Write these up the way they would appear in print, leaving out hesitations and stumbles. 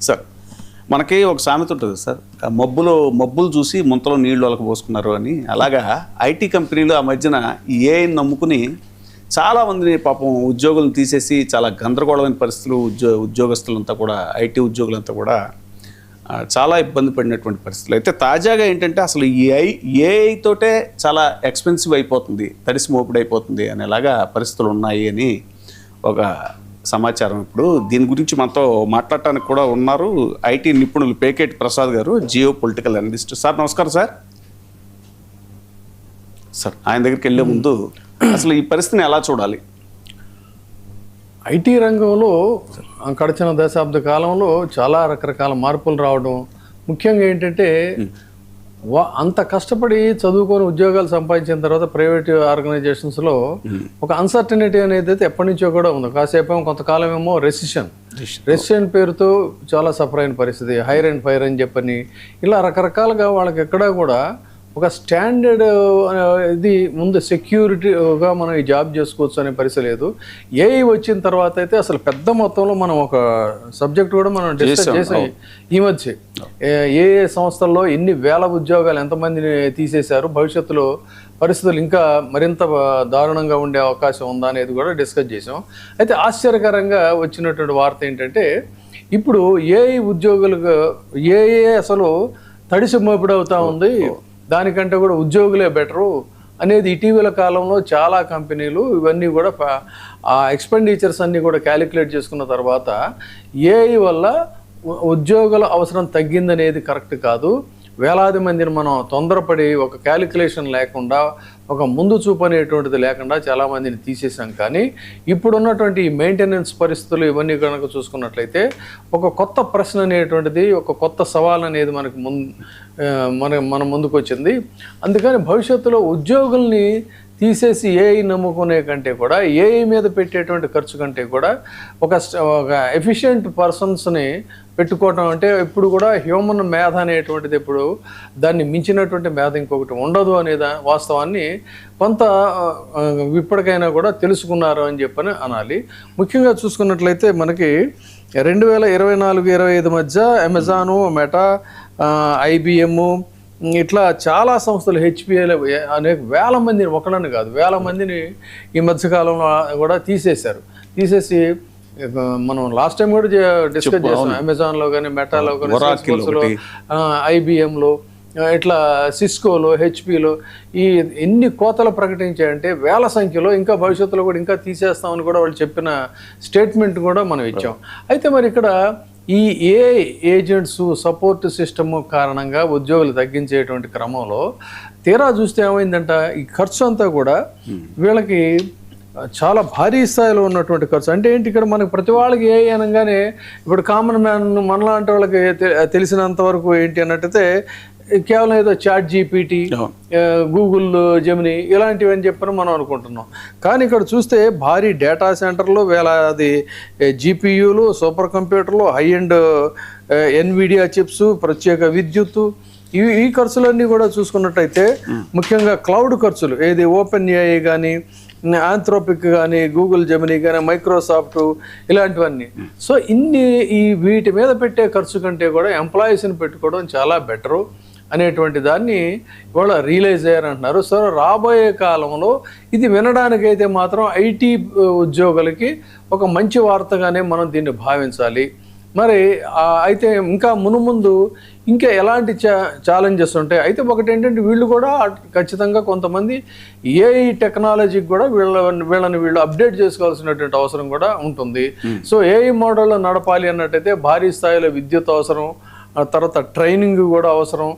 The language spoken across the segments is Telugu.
సార్ మనకి ఒక సామెత ఉంటుంది సార్, మబ్బులు చూసి ముంతలో నీళ్లు వాళ్ళకి పోసుకున్నారు అని. అలాగా ఐటీ కంపెనీలు ఆ మధ్యన ఈ ఏఐని నమ్ముకుని చాలామందిని పాపం ఉద్యోగులను తీసేసి చాలా గందరగోళమైన పరిస్థితులు ఉద్యోగస్తులంతా కూడా ఐటీ ఉద్యోగులంతా కూడా చాలా ఇబ్బంది పడినటువంటి పరిస్థితులు. అయితే తాజాగా ఏంటంటే అసలు ఈ ఏఐ తోటే చాలా ఎక్స్పెన్సివ్ అయిపోతుంది, తడిసి మోపుడైపోతుంది అనేలాగా పరిస్థితులు ఉన్నాయి అని ఒక సమాచారం. ఇప్పుడు దీని గురించి మనతో మాట్లాడటానికి కూడా ఉన్నారు ఐటీ నిపుణులు పేకేటి ప్రసాద్ గారు, జియో పొలిటికల్ అనలిస్ట్. సార్ నమస్కారం. సార్ ఆయన దగ్గరికి వెళ్ళే ముందు అసలు ఈ పరిస్థితిని ఎలా చూడాలి? ఐటీ రంగంలో గడిచిన దశాబ్ద కాలంలో చాలా రకరకాల మార్పులు రావడం, ముఖ్యంగా ఏంటంటే అంత కష్టపడి చదువుకొని ఉద్యోగాలు సంపాదించిన తర్వాత ప్రైవేట్ ఆర్గనైజేషన్స్లో ఒక అన్సర్టనిటీ అనేది అయితే ఎప్పటి నుంచో కూడా ఉంది. కాసేపు కొంతకాలం ఏమో రెసిషన్ పేరుతో చాలా సఫర్ అయిన పరిస్థితి, హైర్ అండ్ ఫైర్ అని చెప్పని ఇలా రకరకాలుగా వాళ్ళకి ఎక్కడా కూడా ఒక స్టాండర్డ్ ఇది ముందు సెక్యూరిటీగా మనం ఈ జాబ్ చేసుకోవచ్చు అనే పరిస్థితి లేదు. ఏఐ వచ్చిన తర్వాత అయితే అసలు పెద్ద మొత్తంలో మనం ఒక సబ్జెక్ట్ కూడా మనం డిస్కస్ చేసాం ఈ మధ్య. ఏ సంస్థల్లో ఎన్ని వేల ఉద్యోగాలు ఎంతమందిని తీసేశారు, భవిష్యత్తులో పరిస్థితులు ఇంకా మరింత దారుణంగా ఉండే అవకాశం ఉందా అనేది కూడా డిస్కస్ చేసాం. అయితే ఆశ్చర్యకరంగా వచ్చినటువంటి వార్త ఏంటంటే ఇప్పుడు ఏఐ ఉద్యోగులకు ఏఐ అసలు తడిసి మోపిడవుతా ఉంది, దానికంటే కూడా ఉద్యోగులే బెటరు అనేది ఇటీవల కాలంలో చాలా కంపెనీలు ఇవన్నీ కూడా ఆ ఎక్స్పెండిచర్స్ అన్నీ కూడా క్యాలిక్యులేట్ చేసుకున్న తర్వాత ఏఐ వల్ల ఉద్యోగుల అవసరం తగ్గిందనేది కరెక్ట్ కాదు. వేలాది మందిని మనం తొందరపడి ఒక క్యాలిక్యులేషన్ లేకుండా, ఒక ముందు చూపు అనేటువంటిది లేకుండా చాలామందిని తీసేసాం. కానీ ఇప్పుడున్నటువంటి ఈ మెయింటెనెన్స్ పరిస్థితులు ఇవన్నీ కనుక చూసుకున్నట్లయితే ఒక కొత్త ప్రశ్న అనేటువంటిది, ఒక కొత్త సవాల్ అనేది మనకు మన ముందుకు వచ్చింది. అందుకని భవిష్యత్తులో ఉద్యోగుల్ని తీసేసి ఏఐ నమ్ముకునే కంటే కూడా, ఏఐ మీద పెట్టేటువంటి ఖర్చు కంటే కూడా ఒక ఎఫిషియెంట్ పర్సన్స్ని పెట్టుకోవటం అంటే ఇప్పుడు కూడా హ్యూమన్ మేధ అనేటువంటిది ఇప్పుడు దాన్ని మించినటువంటి మేధ ఇంకొకటి ఉండదు అనే వాస్తవాన్ని కొంత ఇప్పటికైనా కూడా తెలుసుకున్నారు అని చెప్పని అనాలి. ముఖ్యంగా చూసుకున్నట్లయితే మనకి 2024-25 మధ్య అమెజాను, మెటా, ఐబిఎం ఇట్లా చాలా సంస్థలు, హెచ్పిఎల్ అనేక వేల మందిని, ఒకళ్ళని కాదు వేల మందిని ఈ మధ్యకాలంలో కూడా తీసేసి మనం లాస్ట్ టైం కూడా డిస్కస్ చేస్తాం. అమెజాన్లో కానీ, మెటాలో కానీ, ఐబిఎంలో, ఇట్లా సిస్కోలో, హెచ్పిలో ఈ ఎన్ని కోతలు ప్రకటించాయంటే వేల సంఖ్యలో. ఇంకా భవిష్యత్తులో కూడా ఇంకా తీసేస్తామని కూడా వాళ్ళు చెప్పిన స్టేట్మెంట్ కూడా మనం ఇచ్చాం. అయితే మరి ఇక్కడ ఈ ఏఐ ఏజెంట్స్ సపోర్ట్ సిస్టమ్ కారణంగా ఉద్యోగులు తగ్గించేటువంటి క్రమంలో తీరా చూస్తే ఏమైందంట, ఈ ఖర్చు అంతా కూడా వీళ్ళకి చాలా భారీ స్థాయిలో ఉన్నటువంటి ఖర్చు. అంటే ఏంటి, ఇక్కడ మనకి ప్రతి వాళ్ళకి ఏఐ అనగానే ఇప్పుడు కామన్ మ్యాన్ మనలాంటి వాళ్ళకి తెలిసినంత వరకు ఏంటి అన్నట్టయితే కేవలం ఏదో చాట్ జీపీటీ, గూగుల్ జెమిని ఇలాంటివి అని చెప్పని మనం అనుకుంటున్నాం. కానీ ఇక్కడ చూస్తే భారీ డేటా సెంటర్లు, వేలాది జీపీయూలు, సూపర్ కంప్యూటర్లు, హై అండ్ ఎన్విడియా చిప్స్, ప్రత్యేక విద్యుత్తు, ఈ ఖర్చులన్నీ కూడా చూసుకున్నట్టయితే ముఖ్యంగా క్లౌడ్ ఖర్చులు, ఏది ఓపెన్ ఏఐ కానీ, ఆంథ్రోపిక్ కానీ, గూగుల్ జెమిని కానీ, మైక్రోసాఫ్ట్ ఇలాంటివన్నీ. సో వీటి మీద పెట్టే ఖర్చు కంటే కూడా ఎంప్లాయీస్ని పెట్టుకోవడం చాలా బెటరు అనేటువంటి దాన్ని ఇవాళ రియలైజ్ అయ్యారంటున్నారు. సో రాబోయే కాలంలో ఇది వినడానికైతే మాత్రం ఐటీ ఉద్యోగులకి ఒక మంచి వార్తగానే మనం దీన్ని భావించాలి. మరి అయితే ఇంకా మునుముందు ఇంకా ఎలాంటి ఛాలెంజెస్ ఉంటాయి. అయితే ఒకటి ఏంటంటే వీళ్ళు కూడా ఖచ్చితంగా కొంతమంది ఏఐ టెక్నాలజీకి కూడా వీళ్ళని అప్డేట్ చేసుకోవాల్సినటువంటి అవసరం కూడా ఉంటుంది. సో ఏఐ మోడల్ నడపాలి అన్నట్టయితే భారీ స్థాయిలో విద్యుత్ అవసరం, తర్వాత ట్రైనింగ్ కూడా అవసరం.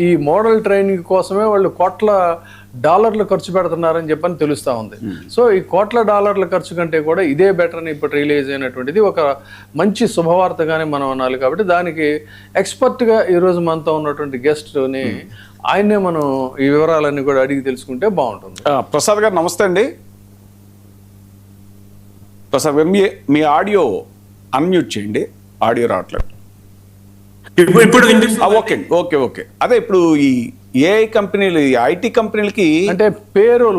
ఈ మోడల్ ట్రైనింగ్ కోసమే వాళ్ళు $1,00,00,000 ఖర్చు పెడుతున్నారని చెప్పని తెలుస్తూ ఉంది. సో ఈ $1,00,00,000 ఖర్చు కంటే కూడా ఇదే బెటర్ అని ఇప్పుడు రిలీజ్ అయినటువంటిది ఒక మంచి శుభవార్తగానే మనం అనాలి. కాబట్టి దానికి ఎక్స్పర్ట్గా ఈరోజు మనతో ఉన్నటువంటి గెస్ట్ని ఆయన్నే మనం ఈ వివరాలన్నీ కూడా అడిగి తెలుసుకుంటే బాగుంటుంది. ప్రసాద్ గారు నమస్తే అండి. ప్రసాద్ గారు మీ ఆడియో అన్మ్యూట్ చేయండి, ఆడియో రావట్లేదు. ఓకే. అదే ఇప్పుడు ఈ ఏఐ కంపెనీలు, ఐటీ కంపెనీలకి అంటే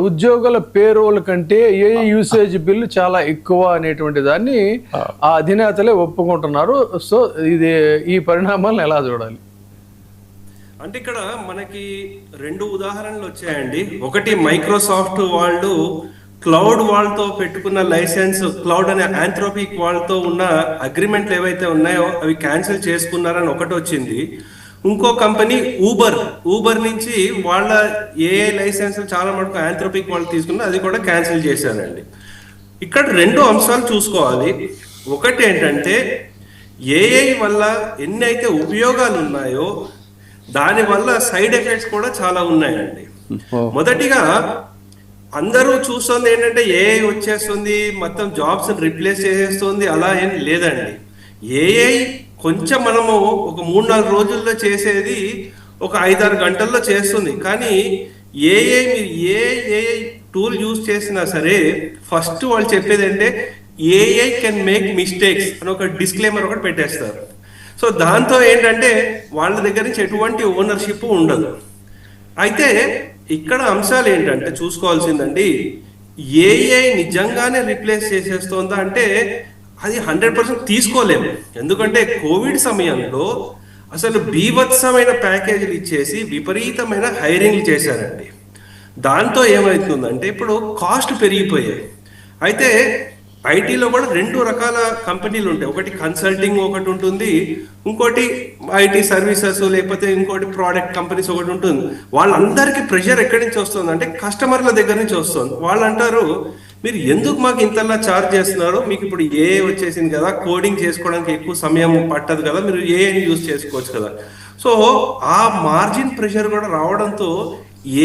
ఉద్యోగుల పేరోల్ కంటే ఏ యూసేజ్ బిల్లు చాలా ఎక్కువ అనేటువంటి దాన్ని ఆ అధినేతలే ఒప్పుకుంటున్నారు. సో ఈ పరిణామాలను ఎలా చూడాలి? అంటే ఇక్కడ మనకి 2 ఉదాహరణలు వచ్చాయండి. ఒకటి మైక్రోసాఫ్ట్ వాళ్ళు క్లౌడ్ వాళ్ళతో పెట్టుకున్న లైసెన్స్, క్లౌడ్ అనే ఆంథ్రోపిక్ వాళ్ళతో ఉన్న అగ్రిమెంట్లు ఏవైతే ఉన్నాయో అవి క్యాన్సిల్ చేసుకున్నారని ఒకటి వచ్చింది. ఇంకో కంపెనీ ఊబర్ నుంచి వాళ్ళ ఏఐ లైసెన్స్ చాలా మటుకు ఆంథ్రోపిక్ వాళ్ళు తీసుకున్న అది కూడా క్యాన్సిల్ చేశారండి. ఇక్కడ 2 అంశాలు చూసుకోవాలి. ఒకటి ఏంటంటే ఏఐ వల్ల ఎన్ని అయితే ఉపయోగాలు ఉన్నాయో దానివల్ల సైడ్ ఎఫెక్ట్స్ కూడా చాలా ఉన్నాయండి. మొదటిగా అందరూ చూస్తుంది ఏంటంటే ఏఐ వచ్చేస్తుంది, మొత్తం జాబ్స్ రిప్లేస్ చేసేస్తుంది, అలా ఏం లేదండి. ఏఐ కొంచెం మనము ఒక 3-4 రోజుల్లో చేసేది ఒక 5-6 గంటల్లో చేస్తుంది. కానీ ఏఐ మీరు ఏఐ టూల్ యూజ్ చేసినా సరే ఫస్ట్ వాళ్ళు చెప్పేది అంటే ఏఐ కెన్ మేక్ మిస్టేక్స్ అని ఒక డిస్క్లైమర్ ఒకటి పెట్టేస్తారు. సో దాంతో ఏంటంటే వాళ్ళ దగ్గర నుంచి ఎటువంటి ఓనర్షిప్ ఉండదు. అయితే ఇక్కడ అంశాలు ఏంటంటే చూసుకోవాల్సిందండి, ఏఐ నిజంగానే రిప్లేస్ చేసేస్తోందా అంటే అది 100% తీసుకోలేము. ఎందుకంటే కోవిడ్ సమయంలో అసలు బీభత్సమైన ప్యాకేజీలు ఇచ్చేసి విపరీతమైన హైరింగ్లు చేశారండి. దాంతో ఏమవుతుందంటే ఇప్పుడు కాస్ట్ పెరిగిపోయాయి. అయితే ఐటీలో కూడా 2 రకాల కంపెనీలు ఉంటాయి. ఒకటి కన్సల్టింగ్ ఒకటి ఉంటుంది, ఇంకోటి ఐటీ సర్వీసెస్ లేకపోతే ఇంకోటి ప్రోడక్ట్ కంపెనీస్ ఒకటి ఉంటుంది. వాళ్ళందరికీ ప్రెషర్ ఎక్కడి నుంచి వస్తుంది అంటే కస్టమర్ల దగ్గర నుంచి వస్తుంది. వాళ్ళు అంటారు మీరు ఎందుకు మాకు ఇంతలా ఛార్జ్ చేస్తున్నారు, మీకు ఇప్పుడు ఏఐ వచ్చేసింది కదా, కోడింగ్ చేసుకోవడానికి ఎక్కువ సమయం పట్టదు కదా, మీరు ఏఐని యూజ్ చేసుకోవచ్చు కదా. సో ఆ మార్జిన్ ప్రెషర్ కూడా రావడంతో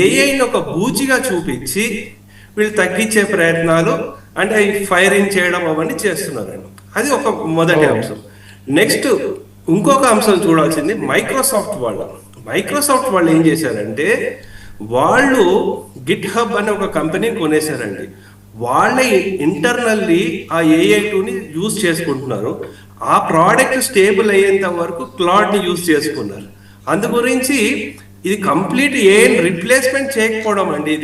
ఏఐని ఒక బూచిగా చూపించి వీళ్ళు తగ్గించే ప్రయత్నాలు అంటే ఫైరింగ్ చేయడం అవన్నీ చేస్తున్నారండి. అది ఒక మొదటి అంశం. నెక్స్ట్ ఇంకొక అంశం చూడాల్సింది మైక్రోసాఫ్ట్ వాళ్ళు ఏం చేశారంటే వాళ్ళు గిట్ హబ్ అనే ఒక కంపెనీని కొనేశారండి. వాళ్ళే ఇంటర్నల్లీ ఆ ఏఐ టూని యూజ్ చేసుకుంటున్నారు. ఆ ప్రోడక్ట్ స్టేబుల్ అయ్యేంత వరకు క్లౌడ్ని యూజ్ చేసుకున్నారు. అందు గురించి ఇది కంప్లీట్ ఏం రిప్లేస్మెంట్ చేయకపోవడం అండి.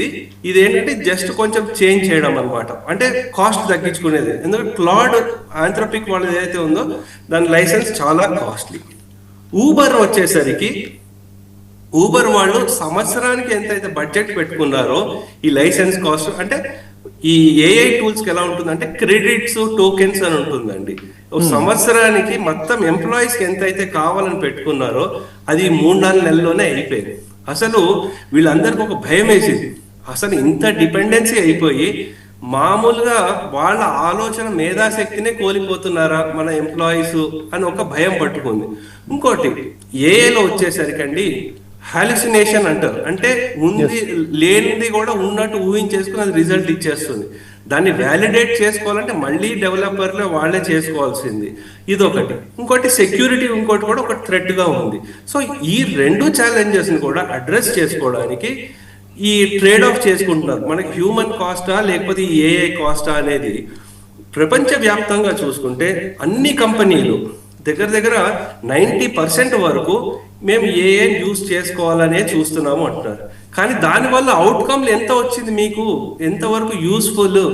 ఇది ఏంటంటే జస్ట్ కొంచెం చేంజ్ చేయడం అనమాట, అంటే కాస్ట్ తగ్గించుకునేది. ఎందుకంటే క్లౌడ్ ఆంథ్రోపిక్ వాళ్ళది ఏదైతే ఉందో దాని లైసెన్స్ చాలా కాస్ట్లీ. ఊబర్ వచ్చేసరికి ఊబర్ వాళ్ళు సంవత్సరానికి ఎంతైతే బడ్జెట్ పెట్టుకున్నారో ఈ లైసెన్స్ కాస్ట్ అంటే ఈ ఏఐ టూల్స్కి ఎలా ఉంటుందంటే క్రెడిట్స్ టోకెన్స్ అని ఉంటుందండి. సంవత్సరానికి మొత్తం ఎంప్లాయీస్కి ఎంతైతే కావాలని పెట్టుకున్నారో అది 3-4 నెలల్లోనే అయిపోయింది. అసలు వీళ్ళందరికీ ఒక భయం వేసింది, అసలు ఇంత డిపెండెన్సీ అయిపోయి మామూలుగా వాళ్ళ ఆలోచన మేధాశక్తినే కోల్పోతున్నారా మన ఎంప్లాయీస్ అని ఒక భయం పట్టుకుంది. ఇంకోటి ఏఐలో వచ్చేసరికండి హాలిసినేషన్ అంటారు, అంటే ఉంది లేనిది కూడా ఉన్నట్టు ఊహించేసుకుని అది రిజల్ట్ ఇచ్చేస్తుంది. దాన్ని వ్యాలిడేట్ చేసుకోవాలంటే మళ్ళీ డెవలపర్లే వాళ్ళే చేసుకోవాల్సింది, ఇదొకటి. ఇంకోటి సెక్యూరిటీ ఇంకోటి కూడా ఒక థ్రెట్గా ఉంది. సో ఈ 2 ఛాలెంజెస్ని కూడా అడ్రస్ చేసుకోవడానికి ఈ ట్రేడ్ ఆఫ్ చేసుకుంటున్నారు. మనకి హ్యూమన్ కాస్టా లేకపోతే ఈ ఏఐ కాస్టా అనేది ప్రపంచవ్యాప్తంగా చూసుకుంటే అన్ని కంపెనీలు దగ్గర 90% వరకు మేము ఏఐ యూజ్ చేసుకోవాలనే చూస్తున్నాము అంటున్నారు. కానీ దానివల్ల అవుట్కమ్లు ఎంత వచ్చింది, మీకు ఎంతవరకు యూస్ఫుల్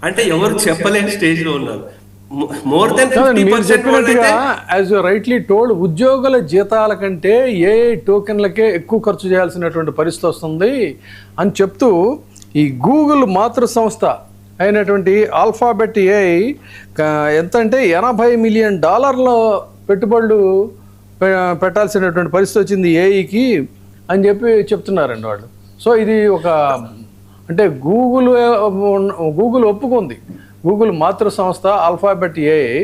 అంటే ఎవరు చెప్పలేని స్టేజ్లో ఉన్నారు. More than 50% as you rightly told ఉద్యోగుల జీతాల కంటే ఏఐ టోకెన్లకే ఎక్కువ ఖర్చు చేయాల్సినటువంటి పరిస్థితి వస్తుంది అని చెప్తూ ఈ గూగుల్ మాతృ సంస్థ అయినటువంటి ఆల్ఫాబెట్ ఏఐ ఎంత అంటే $80 మిలియన్ పెట్టుబడులు పెట్టాల్సినటువంటి పరిస్థితి వచ్చింది ఏఐకి అని చెప్పి చెప్తున్నారండి వాళ్ళు. సో ఇది ఒక అంటే గూగుల్ ఒప్పుకుంది, గూగుల్ మాతృ సంస్థ ఆల్ఫాబెట్ ఏఐ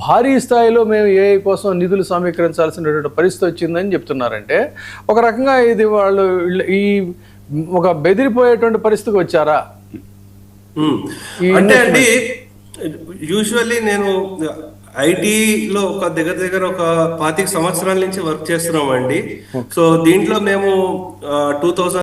భారీ స్థాయిలో మేము ఏఐ కోసం నిధులు సమీకరించాల్సినటువంటి పరిస్థితి వచ్చిందని చెప్తున్నారంటే ఒక రకంగా ఇది వాళ్ళు ఈ ఒక బెదిరిపోయేటువంటి పరిస్థితికి వచ్చారా? అంటే అండి యూజువల్లీ నేను ఐటీలో ఒక దగ్గర ఒక 25 సంవత్సరాల నుంచి వర్క్ చేస్తున్నామండి. సో దీంట్లో మేము 2000